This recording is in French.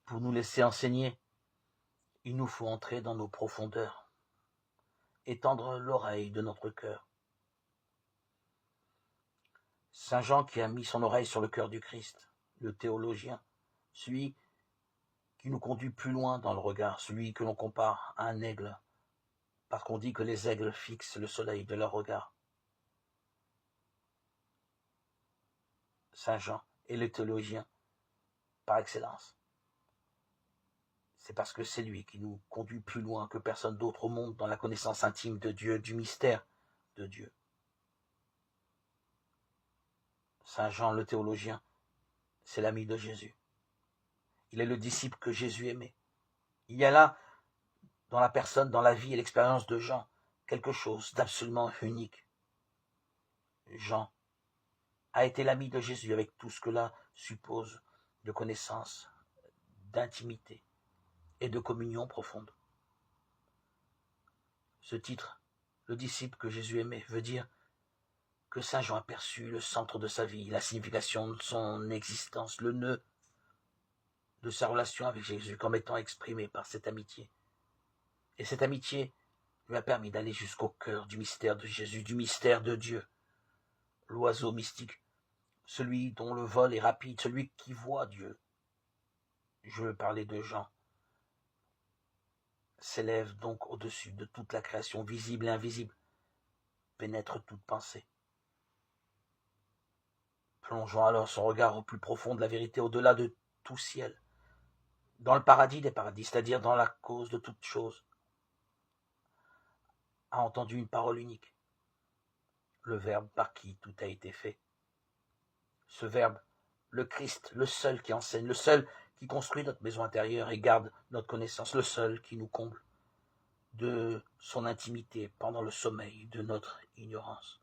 Pour nous laisser enseigner, il nous faut entrer dans nos profondeurs, étendre l'oreille de notre cœur. Saint Jean qui a mis son oreille sur le cœur du Christ, le théologien, celui qui nous conduit plus loin dans le regard, celui que l'on compare à un aigle, parce qu'on dit que les aigles fixent le soleil de leur regard. Saint Jean est le théologien par excellence. C'est parce que c'est lui qui nous conduit plus loin que personne d'autre au monde dans la connaissance intime de Dieu, du mystère de Dieu. Saint Jean le théologien, c'est l'ami de Jésus. Il est le disciple que Jésus aimait. Il y a là, dans la personne, dans la vie et l'expérience de Jean, quelque chose d'absolument unique. Jean a été l'ami de Jésus avec tout ce que là suppose de connaissance, d'intimité et de communion profonde. Ce titre, le disciple que Jésus aimait, veut dire que Saint Jean a perçu le centre de sa vie, la signification de son existence, le nœud de sa relation avec Jésus comme étant exprimé par cette amitié. Et cette amitié lui a permis d'aller jusqu'au cœur du mystère de Jésus, du mystère de Dieu. L'oiseau mystique, celui dont le vol est rapide, celui qui voit Dieu. Je veux parler de Jean. S'élève donc au-dessus de toute la création visible et invisible, pénètre toute pensée. Plongeons alors son regard au plus profond de la vérité, au-delà de tout ciel, dans le paradis des paradis, c'est-à-dire dans la cause de toute chose, a entendu une parole unique, le Verbe par qui tout a été fait. Ce Verbe, le Christ, le seul qui enseigne, le seul qui construit notre maison intérieure et garde notre connaissance, le seul qui nous comble de son intimité pendant le sommeil de notre ignorance.